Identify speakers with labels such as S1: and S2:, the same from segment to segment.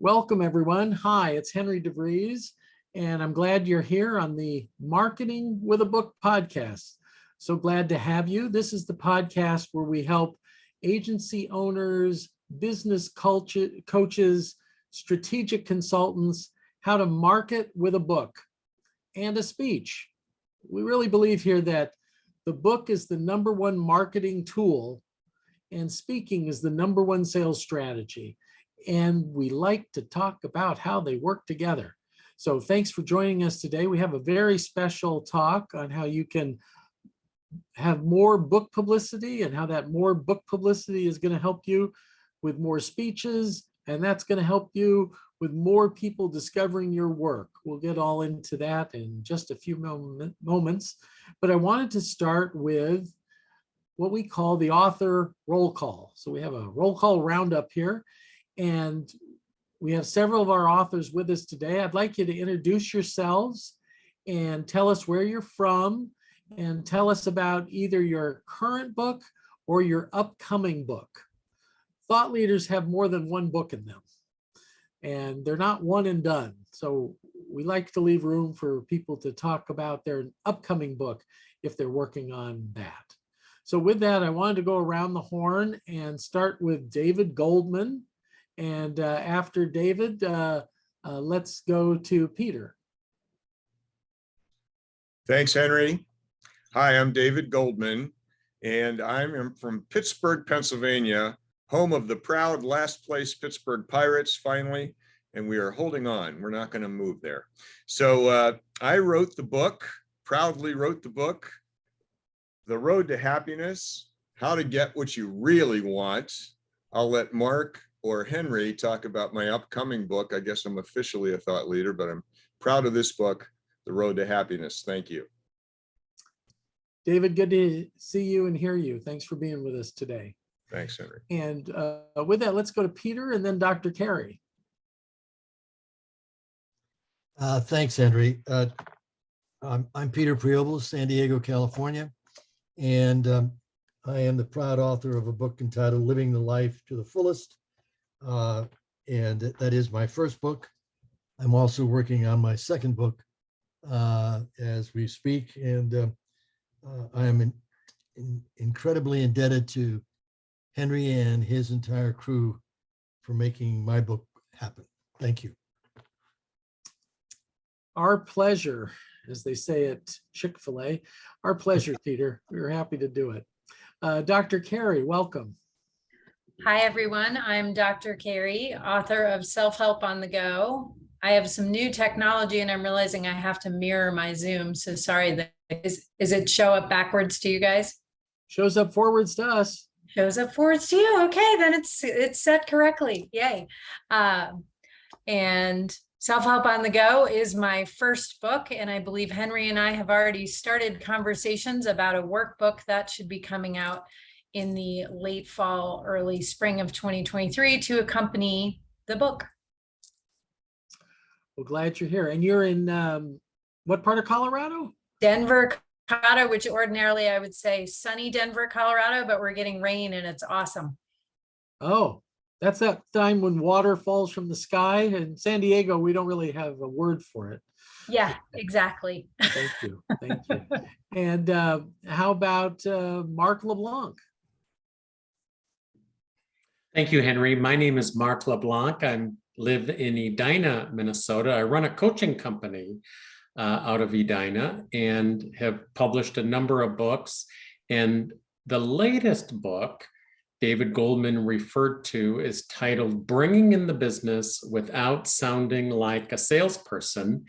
S1: Welcome, everyone. Hi, it's Henry DeVries, and I'm glad you're here on the Marketing with a Book podcast. So glad to have you. This is the podcast where we help agency owners, business coaches, strategic consultants, how to market with a book and a speech. We really believe here that the book is the number one marketing tool and speaking is the number one sales strategy. And we like to talk about how they work together. So thanks for joining us today. We have a very special talk on how you can have more book publicity and how that more book publicity is going to help you with more speeches. And that's going to help you with more people discovering your work. We'll get all into that in just a few moments. But I wanted to start with what we call the author roll call. So we have a roll call roundup here. And we have several of our authors with us today. I'd like you to introduce yourselves and tell us where you're from and tell us about either your current book or your upcoming book. Thought leaders have more than one book in them, and they're not one and done. So we like to leave room for people to talk about their upcoming book if they're working on that. So with that, I wanted to go around the horn and start with David Goldman. And after David, let's go to Peter.
S2: Thanks, Henry. Hi, I'm David Goldman, and I'm from Pittsburgh, Pennsylvania, home of the proud last place Pittsburgh Pirates, finally, and we are holding on. We're not going to move there. So I wrote the book, proudly wrote the book, The Road to Happiness, How to Get What You Really Want. I'll let Mark or Henry talk about my upcoming book. I guess I'm officially a thought leader, but I'm proud of this book, The Road to Happiness. Thank you.
S1: David, good to see you and hear you. Thanks for being with us today.
S2: Thanks, Henry.
S1: And with that, let's go to Peter and then Dr. Carey.
S3: Thanks, Henry. I'm Peter Preobel, San Diego, California, and I am the proud author of a book entitled Living the Life to the Fullest. And that is my first book. I'm also working on my second book as we speak, and I am incredibly indebted to Henry and his entire crew for making my book happen. Thank you.
S1: Our pleasure, as they say at Chick-fil-A. Our pleasure, Peter. We were happy to do it. Dr. Carey, welcome.
S4: Hi, everyone. I'm Dr. Carey, author of Self-Help on the Go. I have some new technology and I'm realizing I have to mirror my Zoom. So sorry, is it show up backwards to you guys?
S1: Shows up forwards to us.
S4: Shows up forwards to you. Okay, then it's set correctly. Yay. And Self-Help on the Go is my first book. And I believe Henry and I have already started conversations about a workbook that should be coming out in the late fall, early spring of 2023 to accompany the book.
S1: Well, glad you're here. And you're in what part of Colorado?
S4: Denver, Colorado, which ordinarily I would say sunny Denver, Colorado, but we're getting rain and it's awesome.
S1: Oh, that's that time when water falls from the sky. In San Diego, we don't really have a word for it.
S4: Yeah, exactly.
S1: Thank you. Thank you. And how about Mark LeBlanc?
S5: Thank you, Henry. My name is Mark LeBlanc. I live in Edina, Minnesota. I run a coaching company out of Edina and have published a number of books. And the latest book David Goldman referred to is titled Bringing in the Business Without Sounding Like a Salesperson.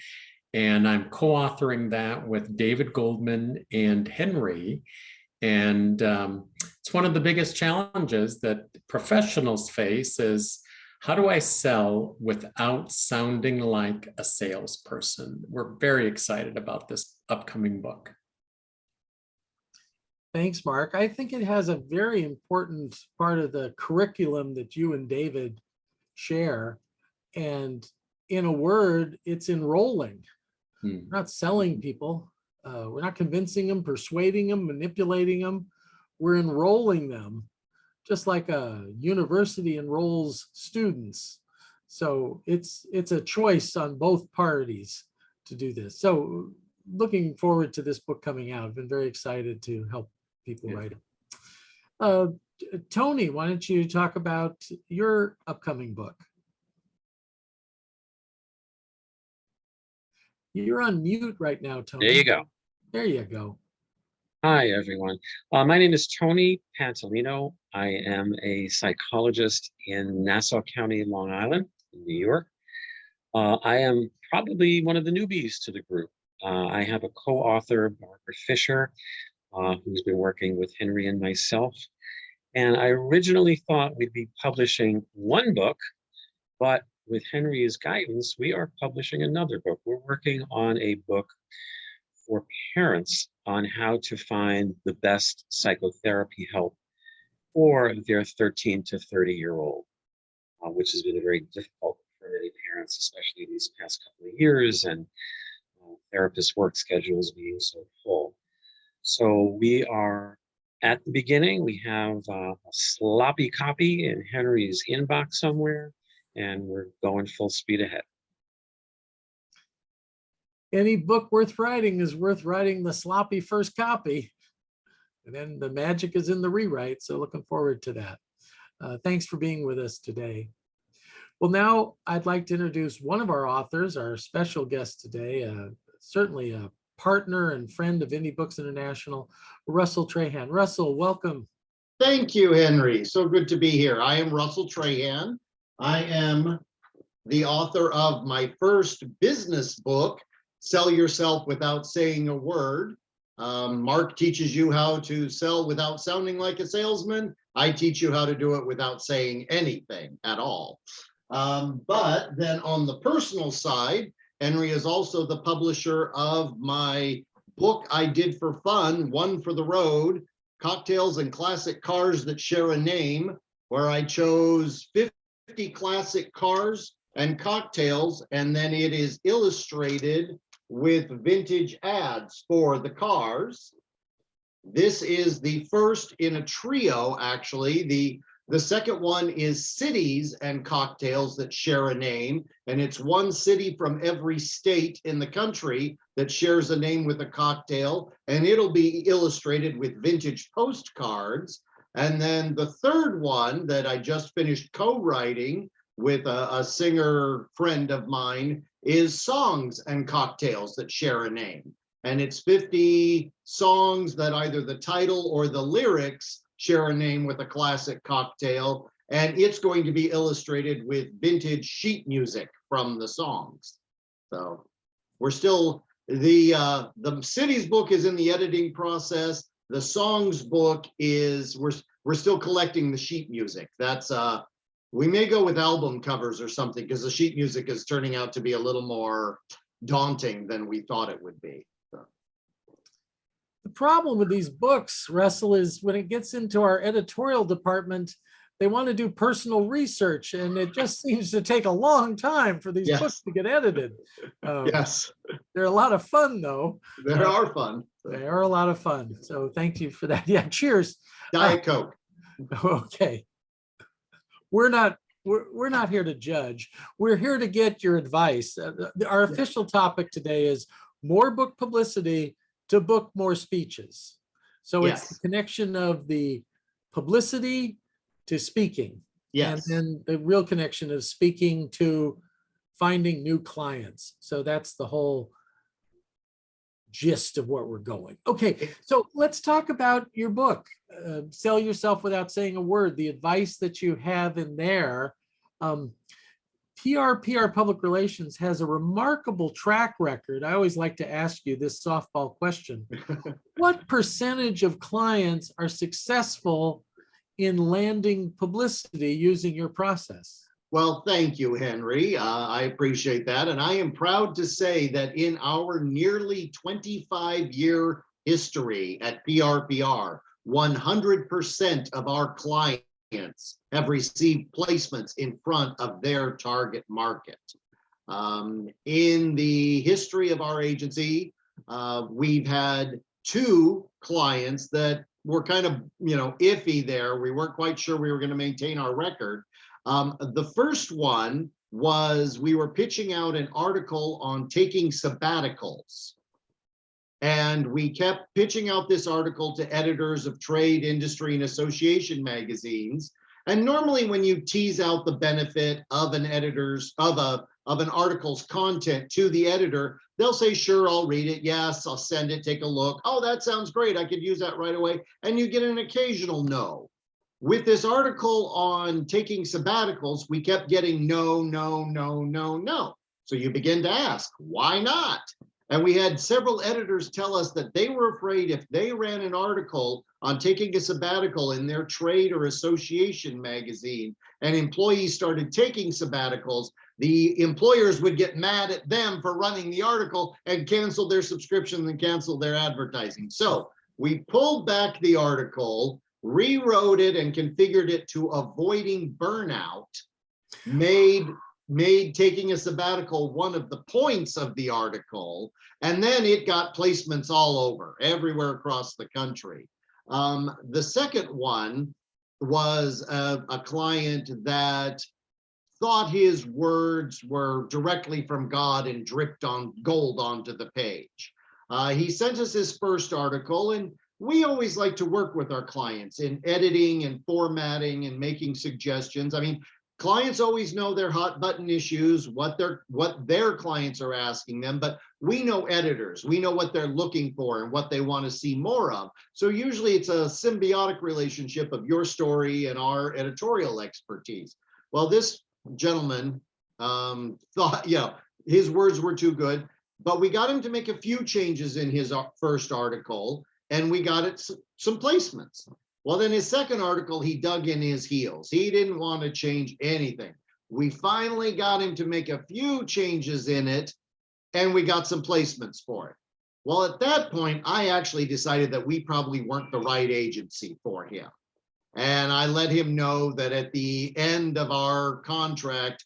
S5: And I'm co-authoring that with David Goldman and Henry. And it's one of the biggest challenges that professionals face is, how do I sell without sounding like a salesperson? We're very excited about this upcoming book.
S1: Thanks, Mark. I think it has a very important part of the curriculum that you and David share. And in a word, it's enrolling. We're not selling people. We're not convincing them, persuading them, manipulating them. We're enrolling them, just like a university enrolls students. So it's a choice on both parties to do this. So looking forward to this book coming out. I've been very excited to help people write it. Tony, why don't you talk about your upcoming book? You're on mute right now, Tony.
S6: There you go.
S1: There you go.
S6: Hi, everyone. My name is Tony Pantalino. I am a psychologist in Nassau County, Long Island, in New York. I am probably one of the newbies to the group. I have a co-author, Barbara Fisher, who's been working with Henry and myself. And I originally thought we'd be publishing one book, but with Henry's guidance, we are publishing another book. We're working on a book for parents on how to find the best psychotherapy help for their 13 to 30-year-old, which has been very difficult for many parents, especially these past couple of years, and therapist work schedules being so full. So we are at the beginning. We have a sloppy copy in Henry's inbox somewhere, and we're going full speed ahead.
S1: Any book worth writing is worth writing the sloppy first copy. And then the magic is in the rewrite. So looking forward to that. Thanks for being with us today. Well, now I'd like to introduce one of our authors, our special guest today, certainly a partner and friend of Indie Books International, Russell Trahan. Russell, welcome.
S7: Thank you, Henry. So good to be here. I am Russell Trahan. I am the author of my first business book, Sell Yourself Without Saying a Word. Mark teaches you how to sell without sounding like a salesman. I teach you how to do it without saying anything at all. But then on the personal side, Henry is also the publisher of my book I did for fun, One for the Road, Cocktails and Classic Cars That Share a Name, where I chose 50 classic cars and cocktails, and then it is illustrated with vintage ads for the cars. This is the first in a trio, actually. The second one is Cities and Cocktails That Share a Name, and it's one city from every state in the country that shares a name with a cocktail, and it'll be illustrated with vintage postcards. And then the third one that I just finished co-writing with a singer friend of mine is Songs and Cocktails That Share a Name. And it's 50 songs that either the title or the lyrics share a name with a classic cocktail. And it's going to be illustrated with vintage sheet music from the songs. So we're still, the Cities book is in the editing process. The Songs book is, we're still collecting the sheet music. That's, we may go with album covers or something, because the sheet music is turning out to be a little more daunting than we thought it would be. So.
S1: The problem with these books, Russell, is when it gets into our editorial department, they want to do personal research, and it just seems to take a long time for these books to get edited.
S7: Yes.
S1: They're a lot of fun, though.
S7: They are fun.
S1: They are a lot of fun. So thank you for that. Yeah, cheers.
S7: Diet Coke.
S1: Okay. We're not here to judge. We're here to get your advice. Our official topic today is more book publicity to book more speeches. So it's the connection of the publicity to speaking.
S7: Yes.
S1: And then the real connection of speaking to finding new clients. So that's the whole gist of where we're going. Okay, so let's talk about your book, Sell Yourself Without Saying a Word, the advice that you have in there. PR Public Relations has a remarkable track record. I always like to ask you this softball question. What percentage of clients are successful in landing publicity using your process?
S7: Well, thank you, Henry. I appreciate that. And I am proud to say that in our nearly 25-year history at PRPR, 100% of our clients have received placements in front of their target market. In the history of our agency, we've had 2 clients that were kind of, iffy there. We weren't quite sure we were going to maintain our record. The first one was we were pitching out an article on taking sabbaticals. And we kept pitching out this article to editors of trade, industry, and association magazines. And normally when you tease out the benefit of an an article's content to the editor, they'll say, sure, I'll read it. Yes, I'll send it, take a look. Oh, that sounds great. I could use that right away. And you get an occasional no. With this article on taking sabbaticals, we kept getting no, no, no, no, no. So you begin to ask, why not? And we had several editors tell us that they were afraid if they ran an article on taking a sabbatical in their trade or association magazine and employees started taking sabbaticals, the employers would get mad at them for running the article and cancel their subscription and cancel their advertising. So we pulled back the article, rewrote it and configured it to avoiding burnout, made taking a sabbatical one of the points of the article, and then it got placements all over, everywhere across the country. The second one was a client that thought his words were directly from God and dripped on gold onto the page. He sent us his first article, and we always like to work with our clients in editing and formatting and making suggestions. I mean, clients always know their hot button issues, what their clients are asking them, but we know editors, we know what they're looking for and what they want to see more of. So usually it's a symbiotic relationship of your story and our editorial expertise. Well, this gentleman thought, his words were too good, but we got him to make a few changes in his first article and we got it some placements. Well, then his second article, he dug in his heels. He didn't want to change anything. We finally got him to make a few changes in it, and we got some placements for it. Well, at that point, I actually decided that we probably weren't the right agency for him. And I let him know that at the end of our contract,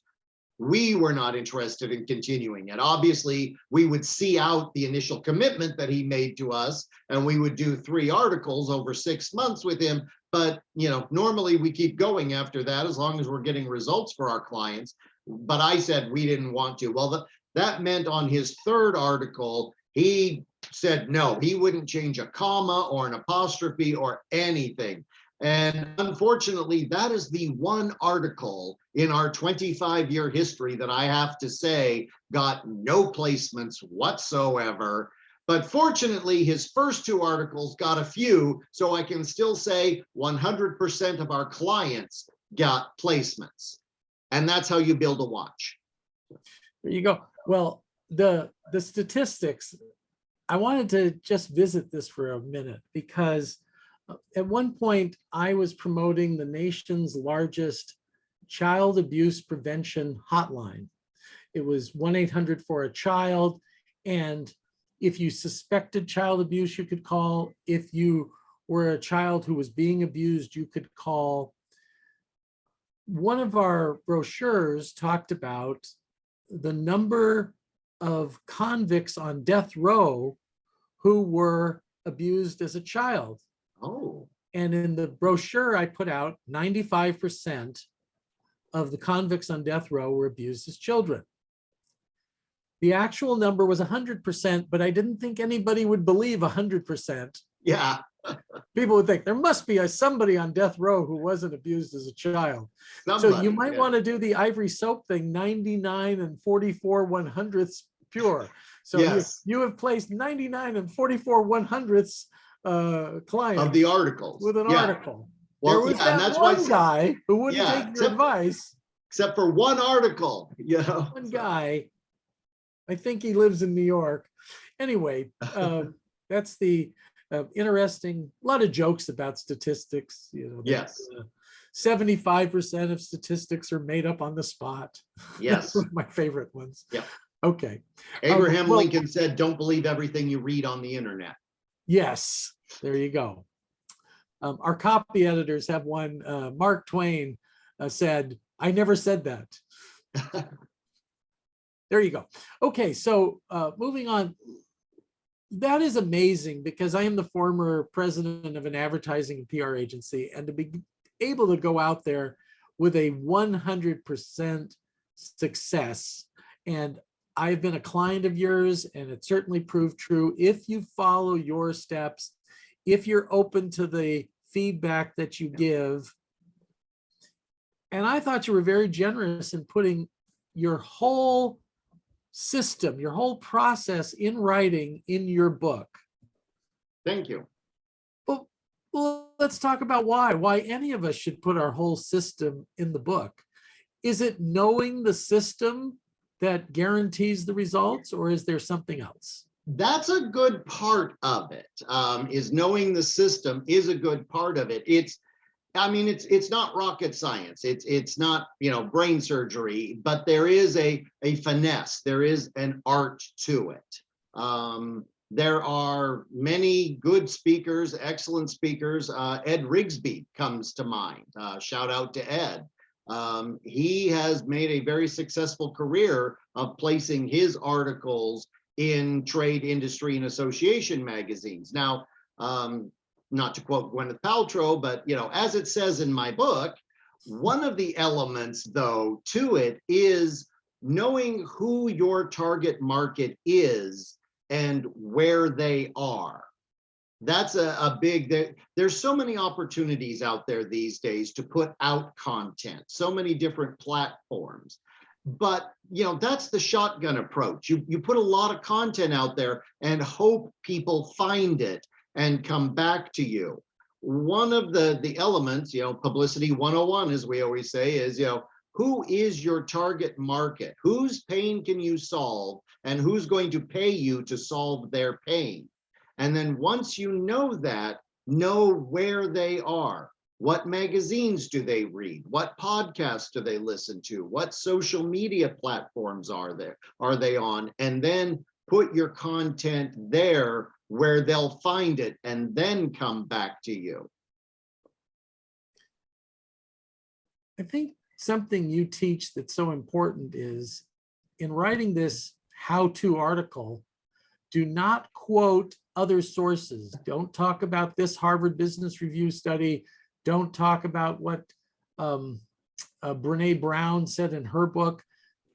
S7: we were not interested in continuing it. Obviously, we would see out the initial commitment that he made to us, and we would do 3 articles over 6 months with him. But, normally we keep going after that as long as we're getting results for our clients. But I said we didn't want to. Well, that meant on his third article, he said no, he wouldn't change a comma or an apostrophe or anything. And unfortunately, that is the one article in our 25-year history that I have to say got no placements whatsoever. But fortunately, his first 2 articles got a few, so I can still say 100% of our clients got placements. And that's how you build a watch.
S1: There you go. Well, the statistics, I wanted to just visit this for a minute because at one point, I was promoting the nation's largest child abuse prevention hotline. It was 1-800-4-A-CHILD. And if you suspected child abuse, you could call. If you were a child who was being abused, you could call. One of our brochures talked about the number of convicts on death row who were abused as a child.
S7: Oh.
S1: And in the brochure I put out, 95% of the convicts on death row were abused as children. The actual number was 100%, but I didn't think anybody would believe 100%.
S7: Yeah.
S1: People would think there must be somebody on death row who wasn't abused as a child. So you might want to do the ivory soap thing, 99 and 44/100ths pure. So
S7: yes.
S1: you have placed 99 and 44/100ths client
S7: of the articles
S1: with an article.
S7: Well,
S1: there was that
S7: that's
S1: one guy who wouldn't take your advice.
S7: Except for one article,
S1: One guy, I think he lives in New York. Anyway, that's the interesting, a lot of jokes about statistics.
S7: Yes.
S1: 75% of statistics are made up on the spot.
S7: Yes.
S1: That's one of my favorite ones.
S7: Yeah.
S1: Okay.
S7: Abraham Lincoln said, don't believe everything you read on the internet.
S1: Yes, there you go. Our copy editors have one. Mark Twain said, I never said that. There you go. Okay, so moving on. That is amazing because I am the former president of an advertising and PR agency, and to be able to go out there with a 100% success. And I've been a client of yours, and it certainly proved true. If you follow your steps, if you're open to the feedback that you give. And I thought you were very generous in putting your whole system, your whole process in writing in your book.
S7: Thank you.
S1: Well, let's talk about why any of us should put our whole system in the book. Is it knowing the system that guarantees the results, or is there something else?
S7: That's a good part of it. Is knowing the system is a good part of it. It's not rocket science. It's not, brain surgery, but there is a finesse. There is an art to it. There are many good speakers, excellent speakers. Ed Rigsby comes to mind. Shout out to Ed. He has made a very successful career of placing his articles in trade, industry, and association magazines. Now, not to quote Gwyneth Paltrow, but as it says in my book, one of the elements, though, to it is knowing who your target market is and where they are. That's a big, there's so many opportunities out there these days to put out content, so many different platforms. But, that's the shotgun approach. You put a lot of content out there and hope people find it and come back to you. One of the elements, publicity 101, as we always say, is, who is your target market? Whose pain can you solve? And who's going to pay you to solve their pain? And then once you know that, know where they are. What magazines do they read? What podcasts do they listen to? What social media platforms are they on? And then put your content there where they'll find it and then come back to you.
S1: I think something you teach that's so important is, in writing this how-to article, do not quote other sources. Don't talk about this Harvard Business Review study. Don't talk about what Brene Brown said in her book.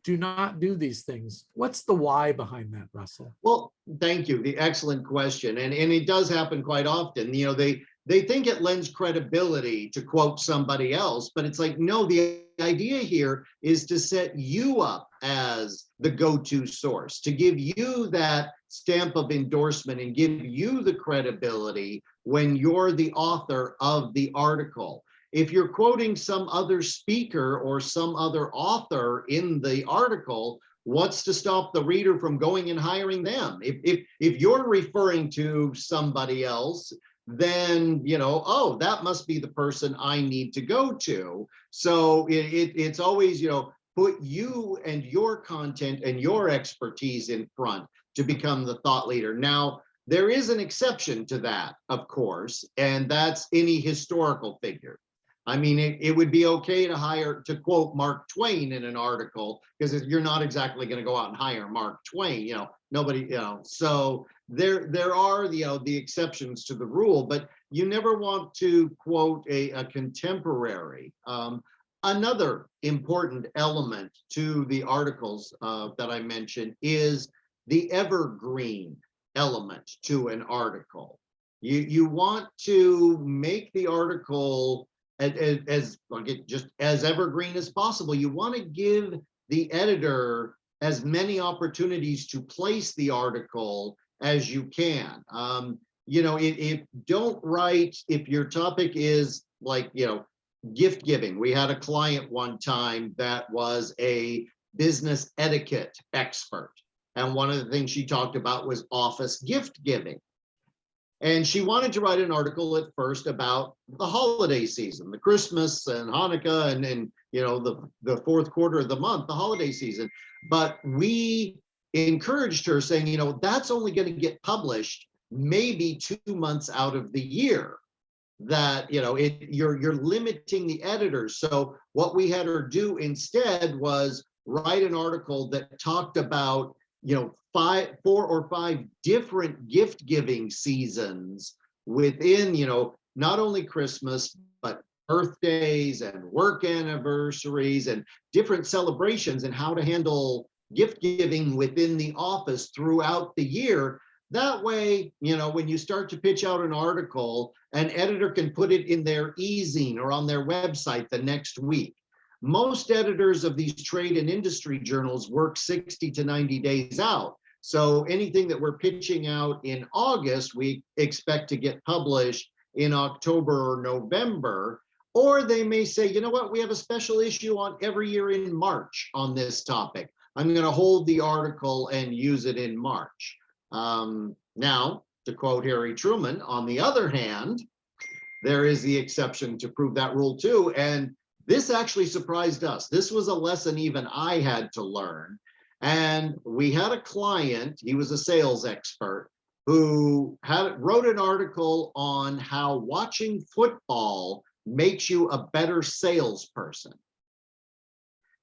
S1: Do not do these things. What's the why behind that, Russell?
S7: Well, thank you. The excellent question. And it does happen quite often. They think it lends credibility to quote somebody else, but it's like, no, the idea here is to set you up as the go-to source, to give you that stamp of endorsement and give you the credibility when you're the author of the article. If you're quoting some other speaker or some other author in the article, what's to stop the reader from going and hiring them? If you're referring to somebody else, then, oh, that must be the person I need to go to. So it's always, put you and your content and your expertise in front to become the thought leader. Now, there is an exception to that, of course, and that's any historical figure. I mean, it would be okay to quote Mark Twain in an article, because you're not exactly going to go out and hire Mark Twain, nobody, so there are, the exceptions to the rule, but you never want to quote a contemporary. Another important element to the articles that I mentioned is the evergreen element to an article. You want to make the article just as evergreen as possible. You want to give the editor as many opportunities to place the article as you can. Don't write if your topic is like, gift giving. We had a client one time that was a business etiquette expert. And one of the things she talked about was office gift giving. And she wanted to write an article at first about the holiday season, the Christmas and Hanukkah, and then, the fourth quarter of the month, the holiday season. But we encouraged her saying, that's only going to get published maybe 2 months out of the year. That, you're limiting the editors. So what we had her do instead was write an article that talked about, 4 or 5 different gift giving seasons within, not only Christmas, but birthdays and work anniversaries and different celebrations and how to handle gift giving within the office throughout the year. That way, when you start to pitch out an article, an editor can put it in their e-zine or on their website the next week. Most editors of these trade and industry journals work 60 to 90 days out. So anything that we're pitching out in August, we expect to get published in October or November. Or they may say, you know what, we have a special issue on every year in March on this topic. I'm going to hold the article and use it in March. Now, to quote Harry Truman, on the other hand, there is the exception to prove that rule too. And this actually surprised us. This was a lesson even I had to learn. And we had a client, he was a sales expert, who wrote an article on how watching football makes you a better salesperson.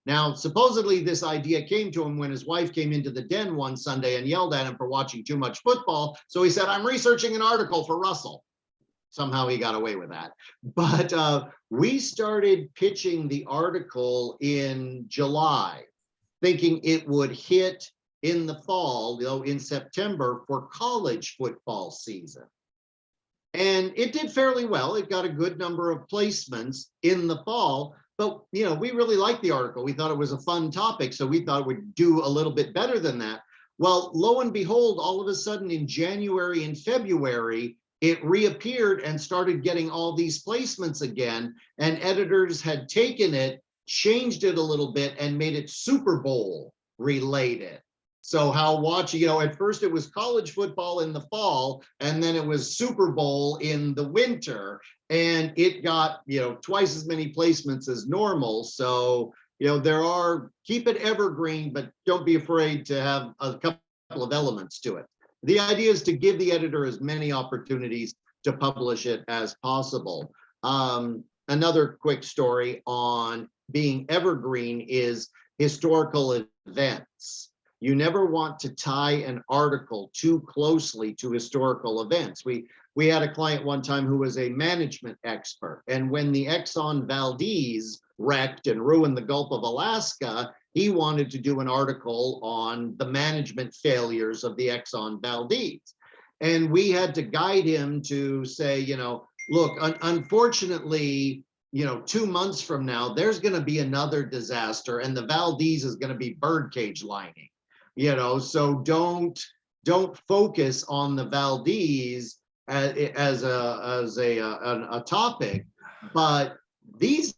S7: Now, supposedly this idea came to him when his wife came into the den one Sunday and yelled at him for watching too much football. So he said, I'm researching an article for Russell. Somehow he got away with that. But we started pitching the article in July, thinking it would hit in the fall, in September for college football season. And it did fairly well. It got a good number of placements in the fall. But, we really liked the article. We thought it was a fun topic, so we thought it would do a little bit better than that. Well, lo and behold, all of a sudden in January and February, it reappeared and started getting all these placements again. And editors had taken it, changed it a little bit, and made it Super Bowl related. So how watching, at first it was college football in the fall, and then it was Super Bowl in the winter, and it got, twice as many placements as normal. So, keep it evergreen, but don't be afraid to have a couple of elements to it. The idea is to give the editor as many opportunities to publish it as possible. Another quick story on being evergreen is historical events. You never want to tie an article too closely to historical events. We had a client one time who was a management expert, and when the Exxon Valdez wrecked and ruined the Gulf of Alaska, he wanted to do an article on the management failures of the Exxon Valdez. And we had to guide him to say, look, unfortunately, 2 months from now, there's going to be another disaster, and the Valdez is going to be birdcage lining. So don't focus on the Valdez as a topic. But these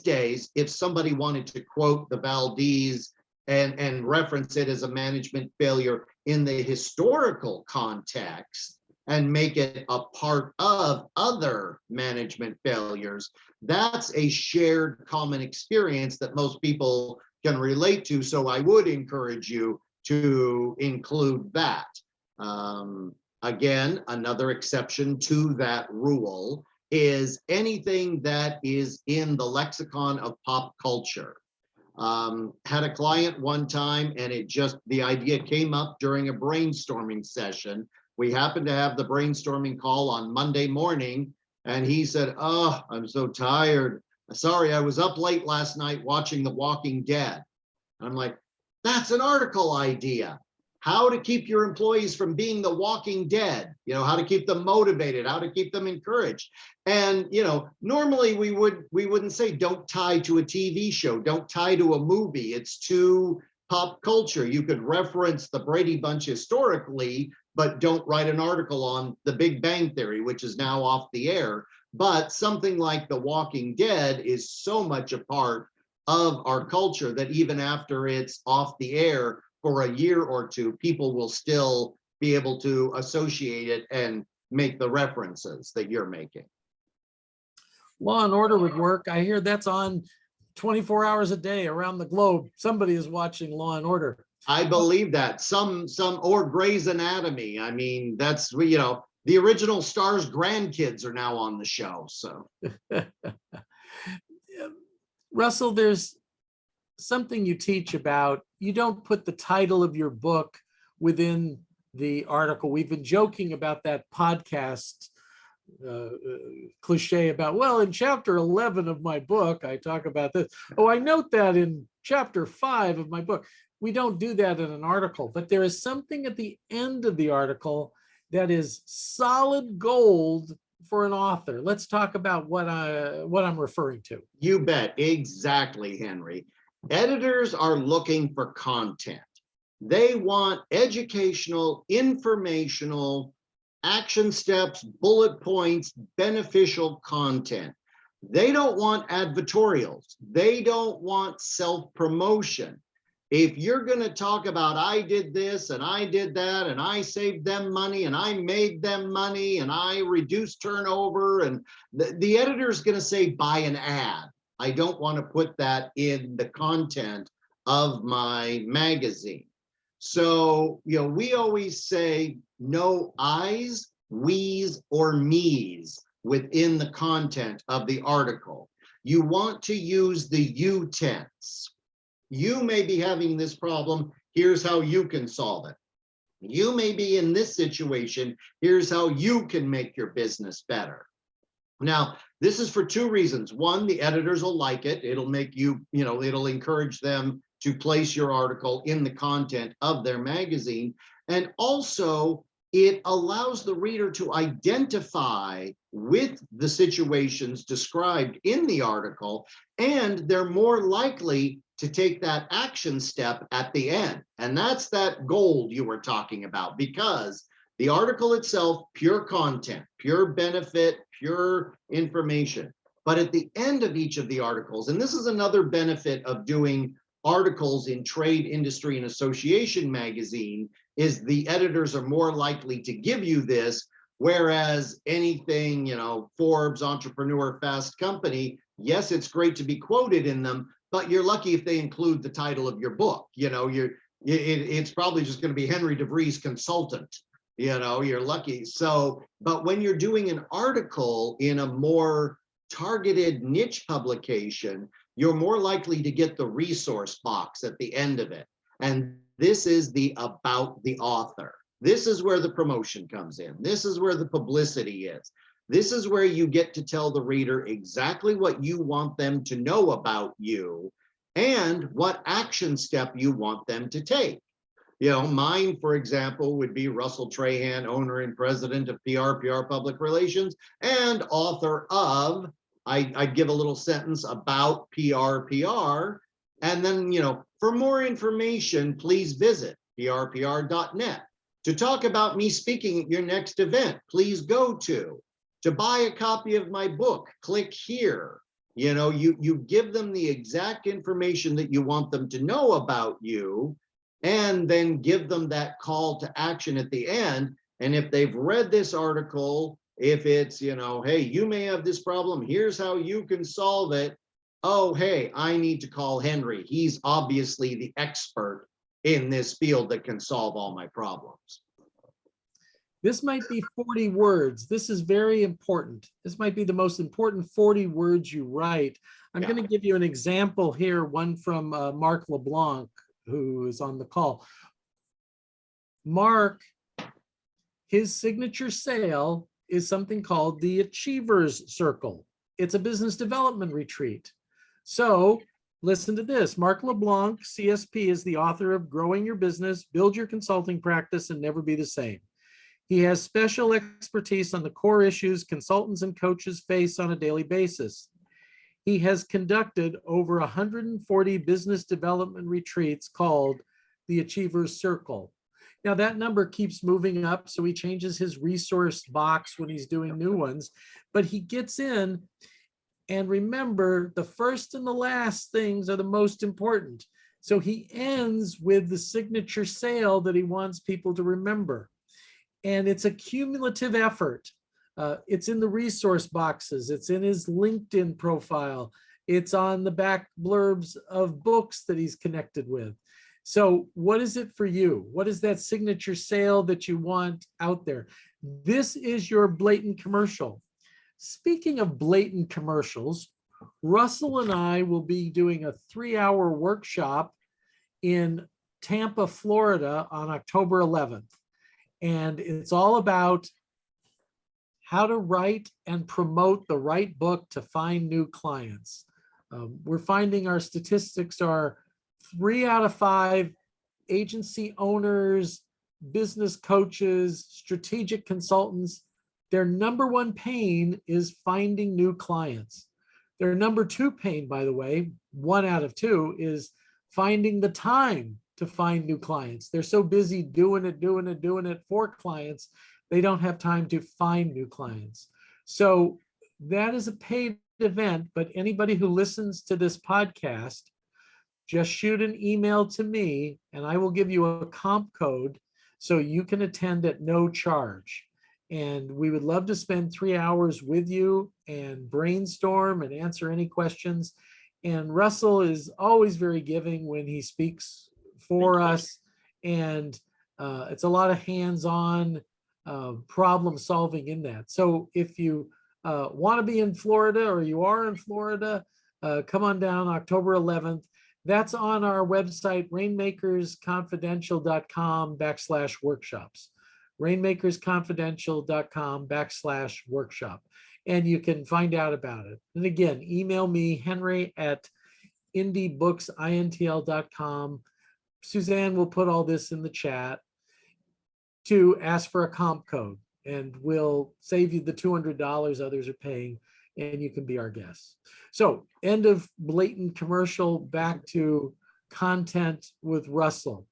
S7: days, if somebody wanted to quote the Valdez and reference it as a management failure in the historical context and make it a part of other management failures, that's a shared common experience that most people can relate to. So I would encourage you to include that. Again, another exception to that rule is anything that is in the lexicon of pop culture. Had a client one time, and the idea came up during a brainstorming session. We happened to have the brainstorming call on Monday morning, and he said, "Oh, I'm so tired. Sorry, I was up late last night watching The Walking Dead." And I'm like, that's an article idea. How to keep your employees from being the Walking Dead, how to keep them motivated, how to keep them encouraged. And, normally we wouldn't say don't tie to a TV show, don't tie to a movie. It's too pop culture. You could reference the Brady Bunch historically, but don't write an article on The Big Bang Theory, which is now off the air. But something like The Walking Dead is so much a part of our culture that even after it's off the air for a year or two, people will still be able to associate it and make the references that you're making.
S1: Law and Order would work. I hear that's on 24 hours a day around the globe. Somebody is watching Law and Order.
S7: I believe that. Or Grey's Anatomy. I mean, that's, the original star's grandkids are now on the show, so.
S1: Russell, there's something you teach about. You don't put the title of your book within the article. We've been joking about that podcast cliche about, well, in chapter 11 of my book, I talk about this. Oh, I note that in chapter 5 of my book. We don't do that in an article, but there is something at the end of the article that is solid gold for an author. Let's talk about what I'm referring to.
S7: You bet. Exactly, Henry. Editors are looking for content. They want educational, informational, action steps, bullet points, beneficial content. They don't want advertorials. They don't want self-promotion. If you're going to talk about, I did this and I did that and I saved them money and I made them money and I reduced turnover, and the editor's going to say, buy an ad. I don't want to put that in the content of my magazine. So, we always say no I's, we's, or me's within the content of the article. You want to use the you tense. You may be having this problem. Here's how you can solve it. You may be in this situation. Here's how you can make your business better. Now, this is for two reasons. One, the editors will like it. It'll make it'll encourage them to place your article in the content of their magazine. And also, it allows the reader to identify with the situations described in the article, and they're more likely to take that action step at the end. And that's that gold you were talking about, because the article itself, pure content, pure benefit, pure information. But at the end of each of the articles, and this is another benefit of doing articles in trade, industry, and association magazine, is the editors are more likely to give you this, whereas anything, Forbes, Entrepreneur, Fast Company, yes, it's great to be quoted in them, but you're lucky if they include the title of your book. It's probably just going to be Henry DeVries Consultant. You're lucky. So, but when you're doing an article in a more targeted niche publication, you're more likely to get the resource box at the end of it. And this is the about the author. This is where the promotion comes in. This is where the publicity is. This is where you get to tell the reader exactly what you want them to know about you and what action step you want them to take. Mine, for example, would be Russell Trahan, owner and president of PR Public Relations, and author of, I'd give a little sentence about PR, and then, for more information, please visit prpr.net. To talk about me speaking at your next event, please go to buy a copy of my book, click here. You give them the exact information that you want them to know about you, and then give them that call to action at the end. And if they've read this article, if it's, hey, you may have this problem, here's how you can solve it. Oh, hey, I need to call Henry. He's obviously the expert in this field that can solve all my problems.
S1: This might be 40 words. This is very important. This might be the most important 40 words you write. I'm going to give you an example here, one from Mark LeBlanc, who is on the call. Mark, his signature sale is something called the Achievers Circle. It's a business development retreat. So listen to this. Mark LeBlanc, CSP, is the author of Growing Your Business, Build Your Consulting Practice, and Never Be the Same. He has special expertise on the core issues consultants and coaches face on a daily basis. He has conducted over 140 business development retreats called the Achievers Circle. Now that number keeps moving up, so he changes his resource box when he's doing new ones, but he gets in, and remember, the first and the last things are the most important. So he ends with the signature sale that he wants people to remember. And it's a cumulative effort. It's in the resource boxes. It's in his LinkedIn profile. It's on the back blurbs of books that he's connected with. So what is it for you? What is that signature sale that you want out there? This is your blatant commercial. Speaking of blatant commercials, Russell and I will be doing a 3-hour workshop in Tampa, Florida on October 11th. And it's all about how to write and promote the right book to find new clients. We're finding our statistics are 3 out of 5 agency owners, business coaches, strategic consultants, their number one pain is finding new clients. Their number 2 pain, by the way, 1 out of 2, is finding the time to find new clients. They're so busy doing it for clients, they don't have time to find new clients. So that is a paid event, but anybody who listens to this podcast, just shoot an email to me and I will give you a comp code so you can attend at no charge. And we would love to spend 3 hours with you and brainstorm and answer any questions. And Russell is always very giving when he speaks for us. And it's a lot of hands-on problem solving in that. So if you want to be in Florida or you are in Florida, come on down October 11th. That's on our website, rainmakersconfidential.com/workshops. rainmakersconfidential.com/workshop. And you can find out about it. And again, email me, henry@indiebooksintl.com. Suzanne will put all this in the chat to ask for a comp code, and we'll save you the $200 others are paying, and you can be our guests. So, end of blatant commercial, back to content with Russell.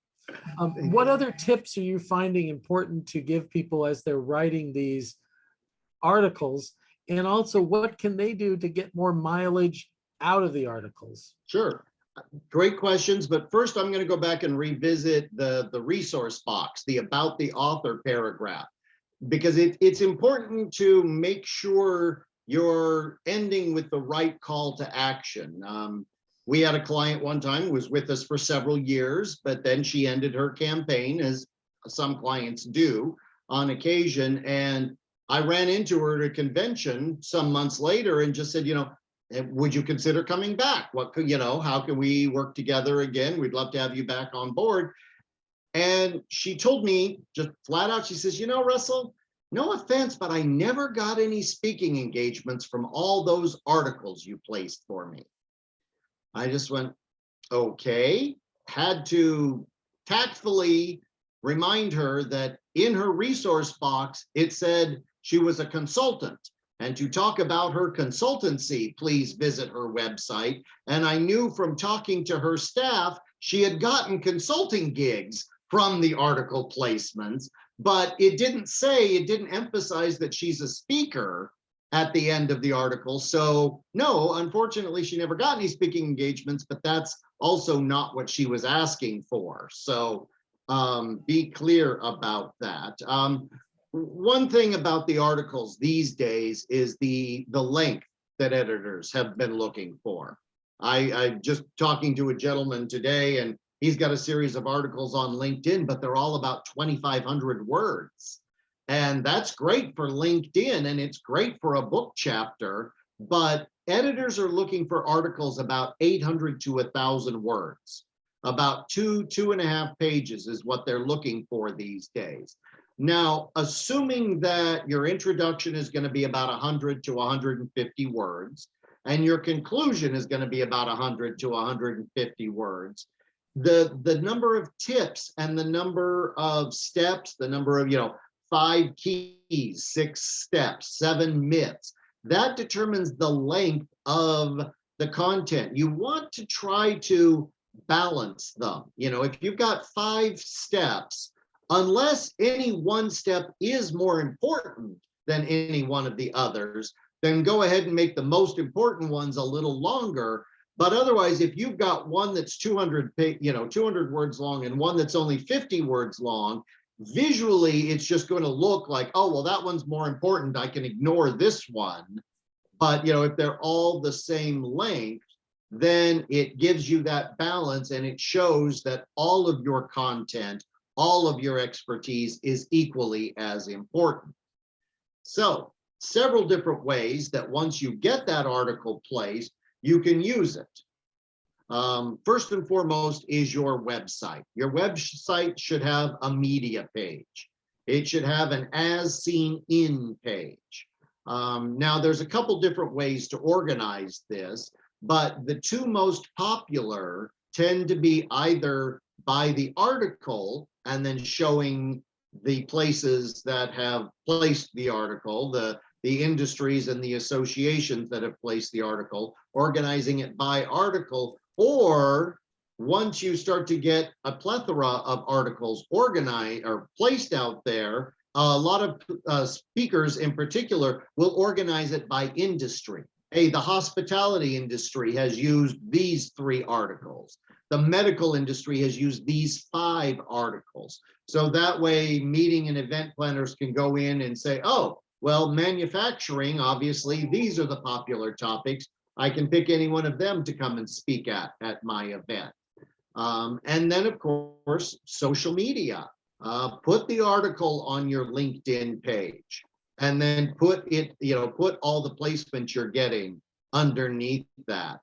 S1: What other tips are you finding important to give people as they're writing these articles? And also, what can they do to get more mileage out of the articles?
S7: Sure. Great questions. But first, I'm going to go back and revisit the resource box, the about the author paragraph, because it's important to make sure you're ending with the right call to action. We had a client one time who was with us for several years, but then she ended her campaign, as some clients do on occasion. And I ran into her at a convention some months later and just said, would you consider coming back? What could, how can we work together again? We'd love to have you back on board. And she told me just flat out, she says, Russell, no offense, but I never got any speaking engagements from all those articles you placed for me. I just went, okay, had to tactfully remind her that in her resource box, it said she was a consultant. And to talk about her consultancy, please visit her website. And I knew from talking to her staff, she had gotten consulting gigs from the article placements, but it didn't emphasize that she's a speaker at the end of the article. So no, unfortunately, she never got any speaking engagements, but that's also not what she was asking for. So be clear about that. One thing about the articles these days is the length that editors have been looking for. I just talking to a gentleman today, and he's got a series of articles on LinkedIn, but they're all about 2,500 words. And that's great for LinkedIn, and it's great for a book chapter, but editors are looking for articles about 800 to 1,000 words. About 2.5 pages is what they're looking for these days. Now, assuming that your introduction is going to be about 100 to 150 words, and your conclusion is going to be about 100 to 150 words, the number of tips and the number of steps, the number of, 5 keys, 6 steps, 7 myths, that determines the length of the content. You want to try to balance them. If you've got 5 steps, unless any one step is more important than any one of the others, then go ahead and make the most important ones a little longer. But otherwise, if you've got one that's 200 words long and one that's only 50 words long, visually, it's just going to look like, oh, well, that one's more important. I can ignore this one. But, if they're all the same length, then it gives you that balance, and it shows that all of your content, all of your expertise is equally as important. So, several different ways that once you get that article placed, you can use it. First and foremost is your website. Your website should have a media page. It should have an as seen in page. Now, there's a couple different ways to organize this, but the two most popular tend to be either by the article and then showing the places that have placed the article, the industries and the associations that have placed the article, organizing it by article, or once you start to get a plethora of articles organized or placed out there, a lot of speakers in particular will organize it by industry. Hey, the hospitality industry has used these 3 articles. The medical industry has used these 5 articles. So that way meeting and event planners can go in and say, oh, well, manufacturing, obviously, these are the popular topics. I can pick any one of them to come and speak at my event. And then, of course, social media. Put the article on your LinkedIn page and then put it, put all the placements you're getting underneath that.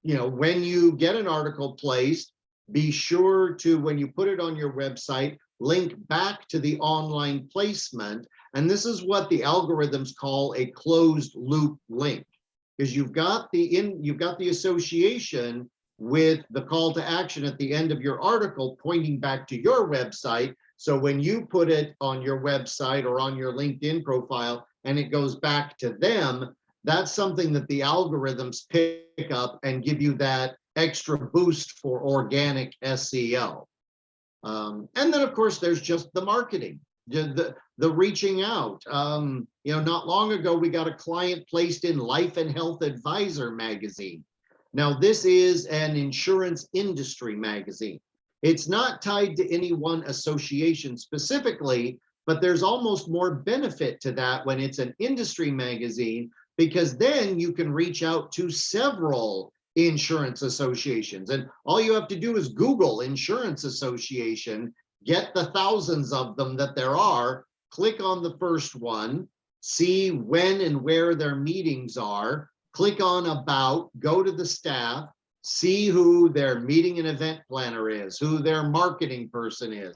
S7: When you get an article placed, be sure to, when you put it on your website, link back to the online placement. And this is what the algorithms call a closed loop link, because you've got the association with the call to action at the end of your article pointing back to your website. So when you put it on your website or on your LinkedIn profile and it goes back to them, that's something that the algorithms pick up and give you that extra boost for organic SEO. And then, of course, there's just the marketing, the reaching out. Not long ago, we got a client placed in Life and Health Advisor magazine. Now, this is an insurance industry magazine. It's not tied to any one association specifically, but there's almost more benefit to that when it's an industry magazine, because then you can reach out to several insurance associations. And all you have to do is Google insurance association, get the thousands of them that there are, click on the first one, see when and where their meetings are, click on about, go to the staff, see who their meeting and event planner is, who their marketing person is,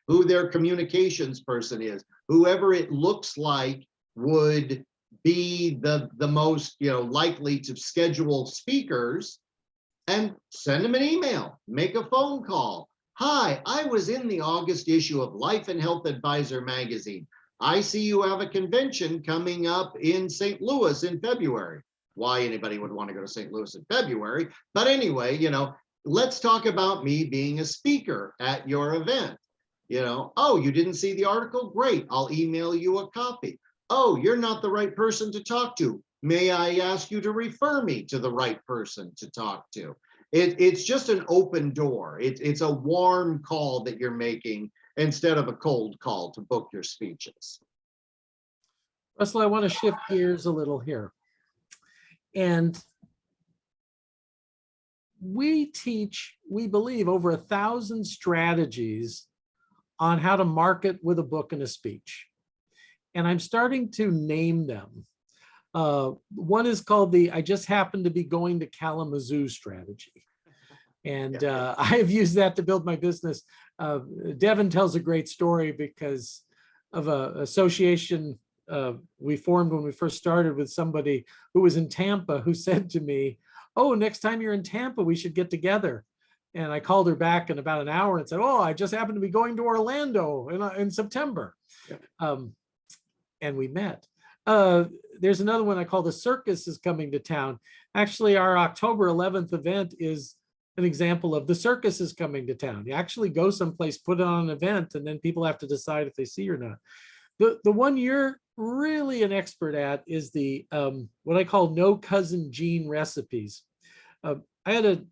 S7: who their communications person is, whoever it looks like would be the most likely to schedule speakers, and send them an email, make a phone call. Hi, I was in the August issue of Life and Health Advisor magazine. I see you have a convention coming up in St. Louis in February. Why anybody would want to go to St. Louis in February. But anyway, let's talk about me being a speaker at your event. Oh, you didn't see the article? Great, I'll email you a copy. Oh, you're not the right person to talk to. May I ask you to refer me to the right person to talk to? It's just an open door. It's a warm call that you're making instead of a cold call to book your speeches.
S1: Russell, I want to shift gears a little here. And we teach, we believe, over 1,000 strategies on how to market with a book and a speech. And I'm starting to name them. One is called the I just happen to be going to Kalamazoo strategy. And I've used that to build my business. Devin tells a great story because of an association we formed when we first started with somebody who was in Tampa who said to me, oh, next time you're in Tampa, we should get together. And I called her back in about an hour and said, oh, I just happened to be going to Orlando in September. And we met. There's another one I call the Circus is Coming to Town. Actually, our October 11th event is an example of the circus is coming to town. You actually go someplace, put on an event, and then people have to decide if they see or not. The one you're really an expert at is the what I call no cousin Gene recipes. I had a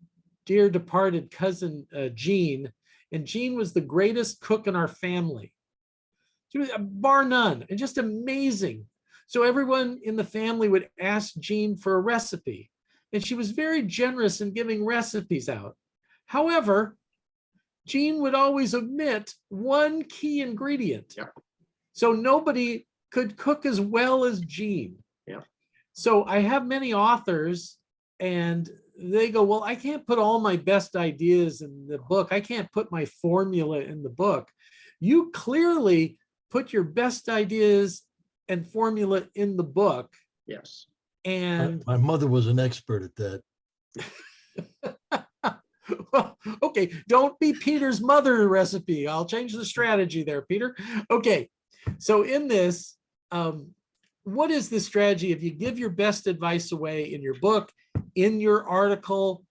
S1: dear departed cousin, Gene, and Gene was the greatest cook in our family. She was bar none, and just amazing. So everyone in the family would ask Gene for a recipe, and she was very generous in giving recipes out. However, Gene would always omit one key ingredient.
S7: Yep.
S1: So nobody could cook as well as Gene.
S7: Yep.
S1: So I have many authors and they go, well, I can't put all my best ideas in the book. I can't put my formula in the book. you clearly put your best ideas and formula in the book.
S7: Yes.
S1: And
S3: My mother was an expert at that.
S1: well, okay, don't be Peter's mother recipe. I'll change the strategy there, Peter. Okay, so in this, what is the strategy if you give your best advice away in your book, in your article?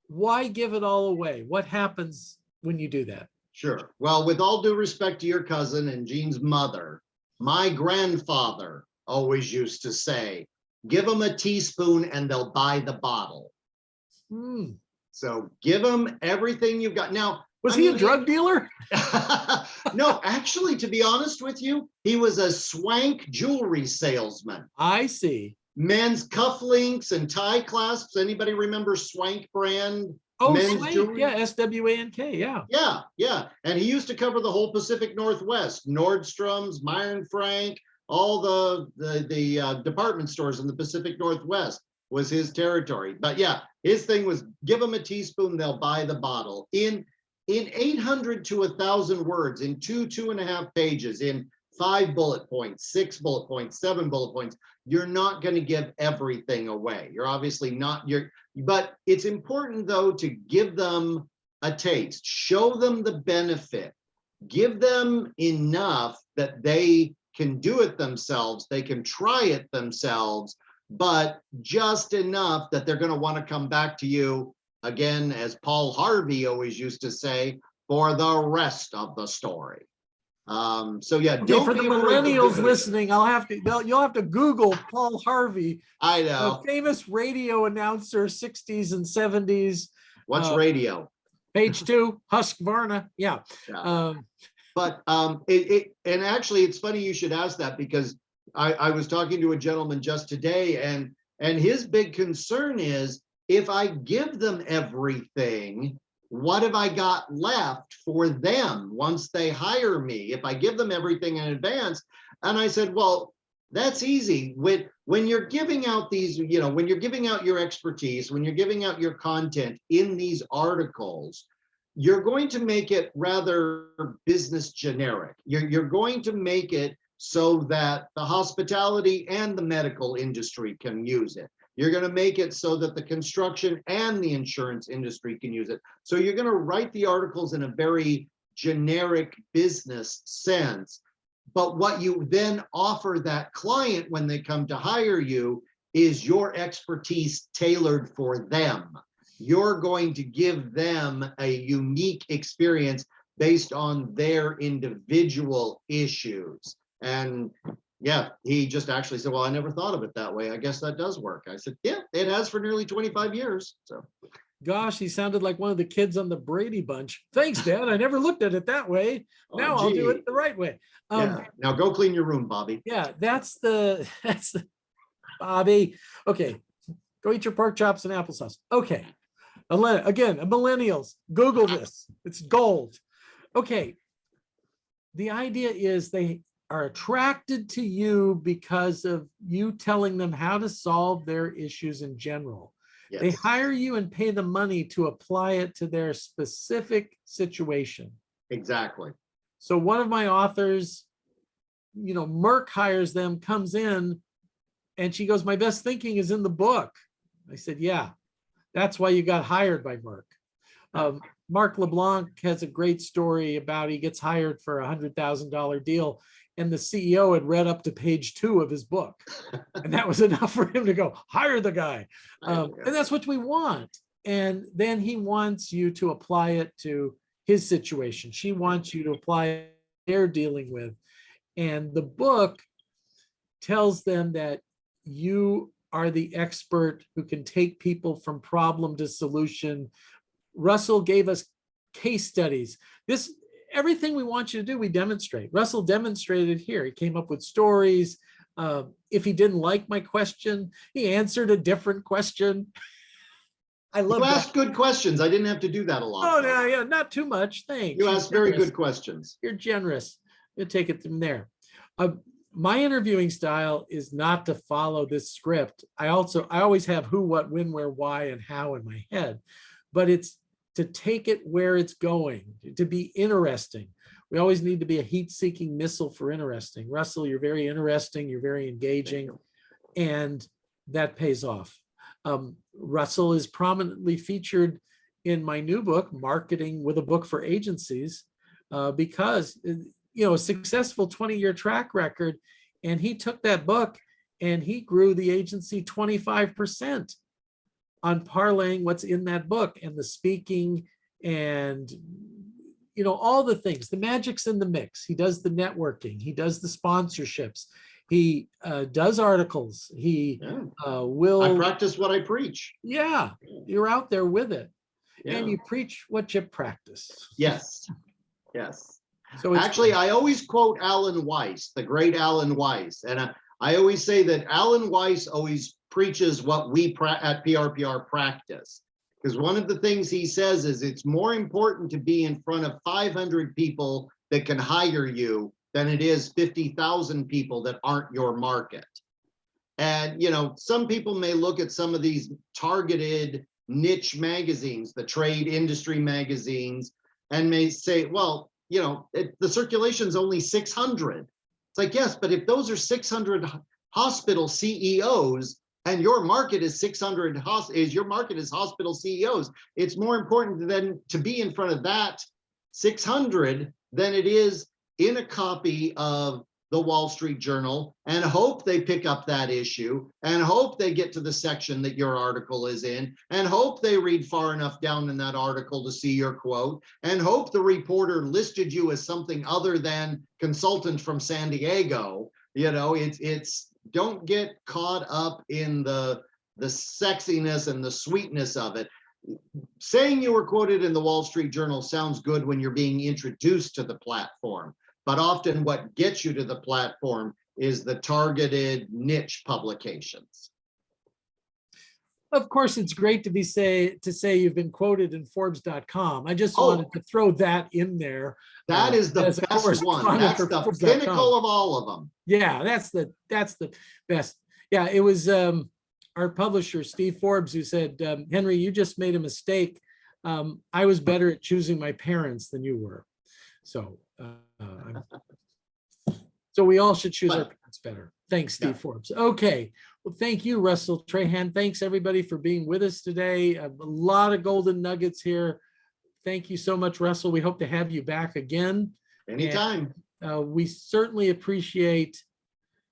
S1: Why give it all away? What happens when you do that?
S7: Sure. Well, with all due respect to your cousin and Jean's mother, my grandfather always used to say, give them a teaspoon and they'll buy the bottle. So give them everything you've got. Now,
S1: was he a drug dealer?
S7: No, actually, to be honest with you, he was a swank jewelry salesman.
S1: I see.
S7: Men's cufflinks and tie clasps. Anybody remember Swank brand?
S1: Oh,
S7: men's
S1: Swank,
S7: jewelry?
S1: yeah, SWANK, yeah.
S7: Yeah, yeah. And he used to cover the whole Pacific Northwest, Nordstrom's, Myron Frank, all the department stores in the Pacific Northwest was his territory. But yeah, his thing was give them a teaspoon, they'll buy the bottle. In 800 to 1,000 words, in 2.5 pages, in 5 bullet points, 6 bullet points, 7 bullet points, you're not going to give everything away. You're obviously not, but it's important though to give them a taste, show them the benefit, give them enough that they can do it themselves, they can try it themselves, but just enough that they're going to want to come back to you again, as Paul Harvey always used to say, for the rest of the story. So yeah,
S1: Okay,
S7: don't
S1: for the
S7: be afraid to
S1: millennials
S7: do it.
S1: listening, you'll have to Google Paul Harvey,
S7: I
S1: a
S7: know.
S1: famous radio announcer, 60s and 70s.
S7: What's radio?
S1: Page 2, Husqvarna. Yeah.
S7: Yeah. But and actually, it's funny you should ask that, because I was talking to a gentleman just today, and his big concern is, if I give them everything, what have I got left for them once they hire me? If I give them everything in advance? And I said, well, that's easy. When you're giving out these, when you're giving out your expertise, when you're giving out your content in these articles, you're going to make it rather business generic. You're going to make it so that the hospitality and the medical industry can use it. You're going to make it so that the construction and the insurance industry can use it. So you're going to write the articles in a very generic business sense. But what you then offer that client when they come to hire you is your expertise tailored for them. You're going to give them a unique experience based on their individual issues. And yeah, he just actually said, well, I never thought of it that way. I guess that does work. I said, yeah, it has for nearly 25 years. So,
S1: gosh, he sounded like one of the kids on the Brady Bunch. Thanks, Dad. I never looked at it that way. Now I'll do it the right way.
S7: Yeah. Now go clean your room, Bobby.
S1: Yeah, that's the Bobby. Okay, go eat your pork chops and applesauce. Okay, again, millennials, Google this. It's gold. Okay, the idea is they are attracted to you because of you telling them how to solve their issues in general.
S7: Yes.
S1: They hire you and pay the money to apply it to their specific situation.
S7: Exactly.
S1: So one of my authors, Merck hires them, comes in, and she goes, my best thinking is in the book. I said, yeah, that's why you got hired by Merck. Mark LeBlanc has a great story about he gets hired for a $100,000 deal, and the CEO had read up to page 2 of his book. And that was enough for him to go, hire the guy. And that's what we want. And then he wants you to apply it to his situation. She wants you to apply it they're dealing with. And the book tells them that you are the expert who can take people from problem to solution. Russell gave us case studies. Everything we want you to do, we demonstrate. Russell demonstrated here. He came up with stories. If he didn't like my question, he answered a different question. I love that.
S7: You asked good questions. I didn't have to do that a lot.
S1: Oh, no, yeah, not too much. Thanks.
S7: You asked very good questions.
S1: You're generous. You'll take it from there. My interviewing style is not to follow this script. I always have who, what, when, where, why, and how in my head, but it's to take it where it's going, to be interesting. We always need to be a heat-seeking missile for interesting. Russell, you're very interesting, you're very engaging, and that pays off. Russell is prominently featured in my new book, Marketing with a Book for Agencies, because, a successful 20-year track record, and he took that book and he grew the agency 25% on parlaying what's in that book and the speaking and all the things. The magic's in the mix. He does the networking, he does the sponsorships, he does articles, he will.
S7: I practice what I preach.
S1: Yeah, you're out there with it.
S7: Yeah.
S1: And you preach what you practice.
S7: Yes, yes.
S1: So it's
S7: Actually, I always quote Alan Weiss, the great Alan Weiss. And I always say that Alan Weiss always preaches what we at PRPR practice. Because one of the things he says is it's more important to be in front of 500 people that can hire you than it is 50,000 people that aren't your market. And, some people may look at some of these targeted niche magazines, the trade industry magazines, and may say, well, the circulation's only 600. It's like, yes, but if those are 600 hospital CEOs and your market is 600 your market is hospital CEOs, it's more important than to be in front of that 600 than it is in a copy of the Wall Street Journal and hope they pick up that issue and hope they get to the section that your article is in and hope they read far enough down in that article to see your quote and hope the reporter listed you as something other than consultant from San Diego. It's don't get caught up in the sexiness and the sweetness of it. Saying you were quoted in the Wall Street Journal sounds good when you're being introduced to the platform. But often what gets you to the platform is the targeted niche publications.
S1: Of course, it's great to say you've been quoted in Forbes.com. I just wanted to throw that in there.
S7: That is the best one. That's the pinnacle of all of them.
S1: Yeah, that's the best. Yeah, it was our publisher, Steve Forbes, who said, Henry, you just made a mistake. I was better at choosing my parents than you were. So we all should choose our parents better. Thanks, Steve Forbes. Okay. Well, thank you, Russell Trahan. Thanks, everybody, for being with us today. A lot of golden nuggets here. Thank you so much, Russell. We hope to have you back again.
S7: Anytime.
S1: And, we certainly appreciate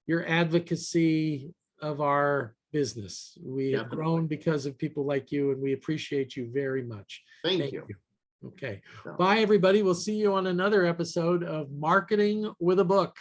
S1: your advocacy of our business. We have grown because of people like you, and we appreciate you very much.
S7: Thank you.
S1: Okay. Bye, everybody. We'll see you on another episode of Marketing with a Book.